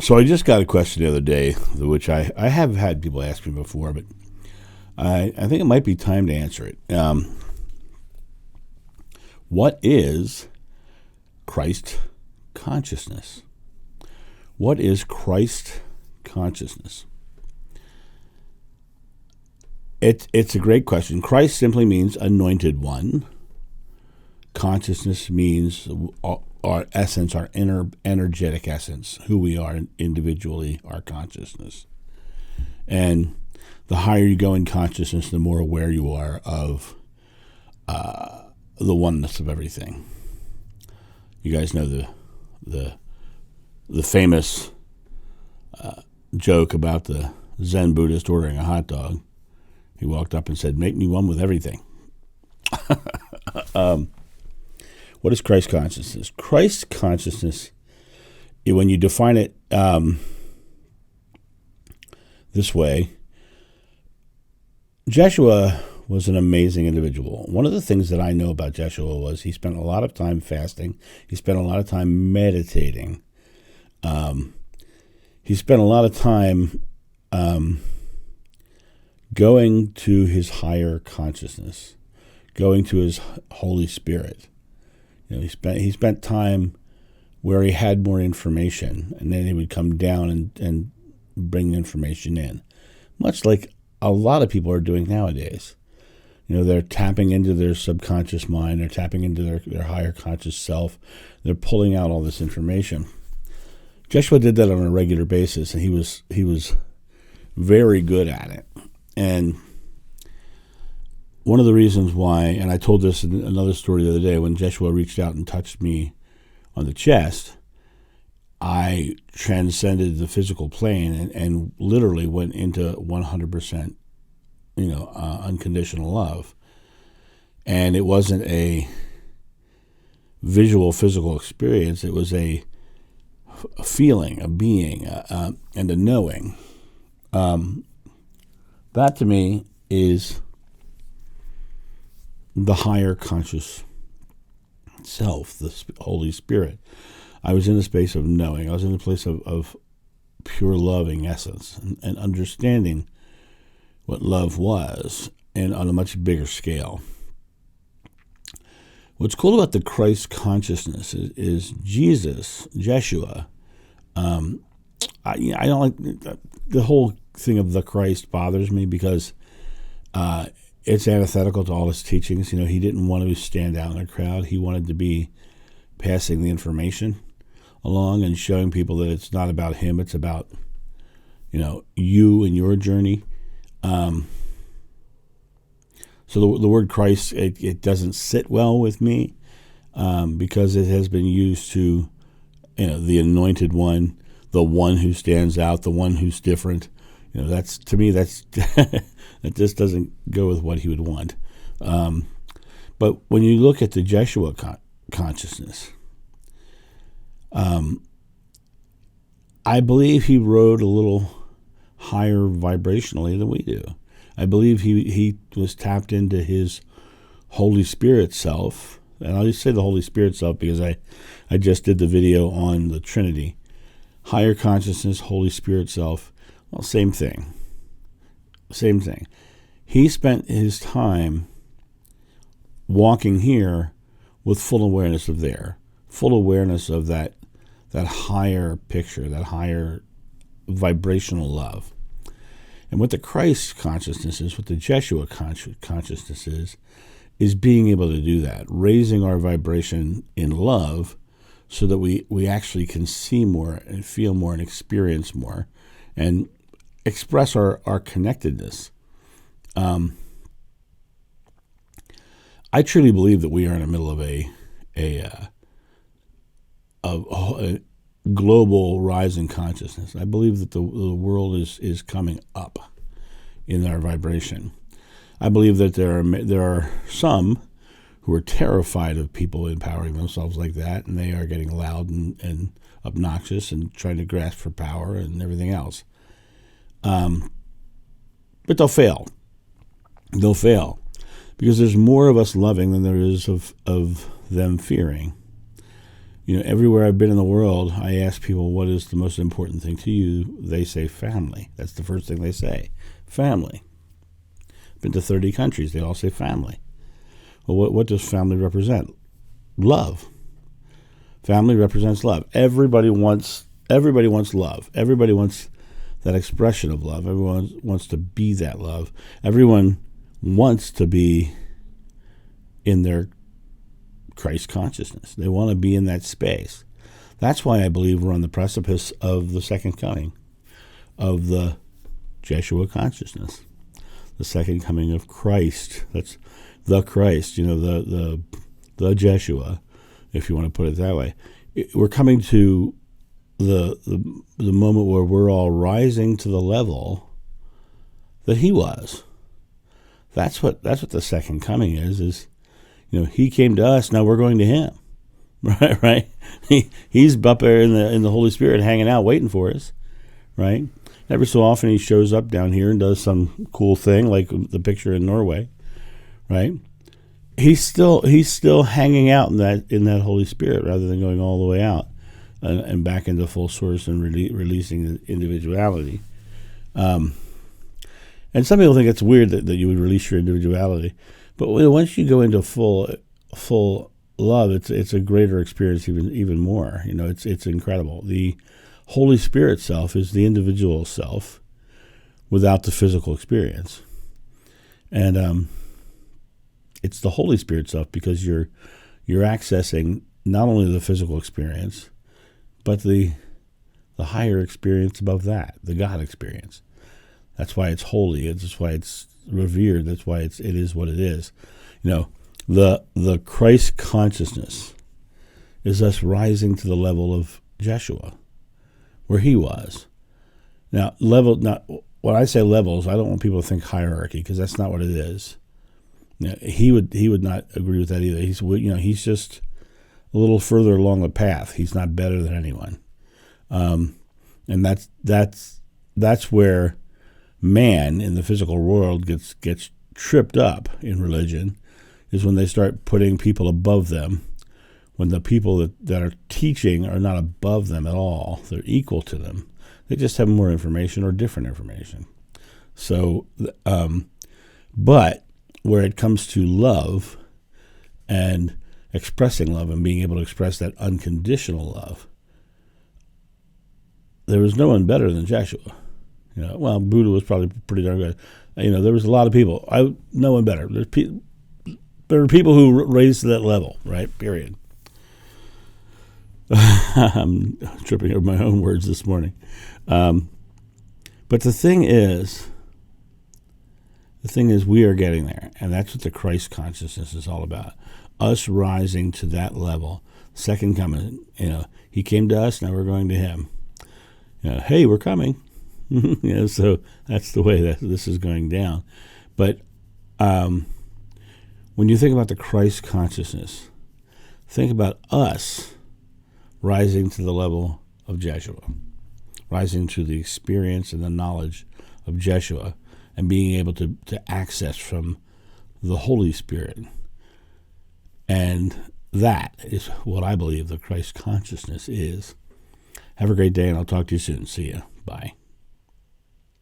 So I just got a question the other day, which I have had people ask me before, but I think it might be time to answer it. What is Christ consciousness? What is Christ consciousness? It's a great question. Christ simply means anointed one. Consciousness means our essence, our inner energetic essence, who we are individually, our consciousness. And the higher you go in consciousness, the more aware you are of the oneness of everything. You guys know the famous joke about the Zen Buddhist ordering a hot dog. He walked up and said, "Make me one with everything." What is Christ consciousness? Christ consciousness, when you define it this way, Jeshua was an amazing individual. One of the things that I know about Jeshua was he spent a lot of time fasting. He spent a lot of time meditating. He spent a lot of time going to his higher consciousness, going to his Holy Spirit. You know, he spent time where he had more information, and then he would come down and bring information in, much like a lot of people are doing nowadays. You know, they're tapping into their subconscious mind, they're tapping into their higher conscious self, they're pulling out all this information. Joshua did that on a regular basis, and he was very good at it. And one of the reasons why, and I told this in another story the other day, when Joshua reached out and touched me on the chest, I transcended the physical plane and literally went into 100%, unconditional love. And it wasn't a visual, physical experience. It was a feeling, a being, and a knowing. That to me is the higher conscious self, the Holy Spirit. I was in a space of knowing. I was in a place of pure loving essence and understanding what love was, and on a much bigger scale. What's cool about the Christ consciousness is Jesus, Jeshua. I don't like the whole thing of the Christ bothers me because it's antithetical to all his teachings. You know, he didn't want to stand out in a crowd. He wanted to be passing the information along and showing people that it's not about him. It's about, you and your journey. So the word Christ, it doesn't sit well with me because it has been used to, the anointed one, the one who stands out, the one who's different. That's, to me, that's that just doesn't go with what he would want. But when you look at the Jeshua consciousness, I believe he rode a little higher vibrationally than we do. I believe he was tapped into his Holy Spirit self. And I'll just say the Holy Spirit self because I just did the video on the Trinity. Higher consciousness, Holy Spirit self. Well, same thing. Same thing. He spent his time walking here with full awareness of there, full awareness of that higher picture, that higher vibrational love. And what the Christ consciousness is, what the Jeshua consciousness is being able to do that, raising our vibration in love so that we actually can see more and feel more and experience more and express our connectedness. I truly believe that we are in the middle of a global rise in consciousness. I believe that the world is coming up in our vibration. I believe that there are some who are terrified of people empowering themselves like that, and they are getting loud and obnoxious and trying to grasp for power and everything else. But they'll fail. They'll fail because there's more of us loving than there is of them fearing. Everywhere I've been in the world, I ask people, what is the most important thing to you? They say family. That's the first thing they say. Family. Been to 30 countries. They all say family. Well, what does family represent? Love. Family represents love. Everybody wants love. Everybody wants that expression of love. Everyone wants to be that love. Everyone wants to be in their Christ consciousness. They want to be in that space. That's why I believe we're on the precipice of the second coming of the Jeshua consciousness, the second coming of Christ. That's the Christ, the Jeshua, if you want to put it that way. We're coming to the moment where we're all rising to the level that he was. That's what the second coming is. He came to us, now we're going to him. Right? He's up there in the Holy Spirit hanging out waiting for us. Right? Every so often he shows up down here and does some cool thing, like the picture in Norway. Right? He's still hanging out in that Holy Spirit rather than going all the way out and back into full source and releasing the individuality. And some people think it's weird that you would release your individuality. But once you go into full love, it's a greater experience even more. It's incredible. The Holy Spirit self is the individual self without the physical experience, and it's the Holy Spirit self because you're accessing not only the physical experience, but the higher experience above that, the God experience. That's why it's holy. That's why it's revered. That's why it is what it is. The Christ consciousness is us rising to the level of Jeshua, where he was. Now, when I say levels, I don't want people to think hierarchy because that's not what it is. He would not agree with that either. He's just a little further along the path. He's not better than anyone, and that's where man in the physical world gets tripped up in religion, is when they start putting people above them, when the people that are teaching are not above them at all. They're equal to them. They just have more information or different information. So, but where it comes to love and expressing love and being able to express that unconditional love, there was no one better than Joshua. Buddha was probably pretty darn good. There was a lot of people. No one better. There were people who raised to that level, right? Period. I'm tripping over my own words this morning. But the thing is we are getting there, and that's what the Christ consciousness is all about. Us rising to that level. Second coming. He came to us, now we're going to him. Hey, we're coming. So that's the way that this is going down. But when you think about the Christ consciousness, think about us rising to the level of Jeshua, rising to the experience and the knowledge of Jeshua, and being able to access from the Holy Spirit. And that is what I believe the Christ consciousness is. Have a great day, and I'll talk to you soon. See ya. Bye.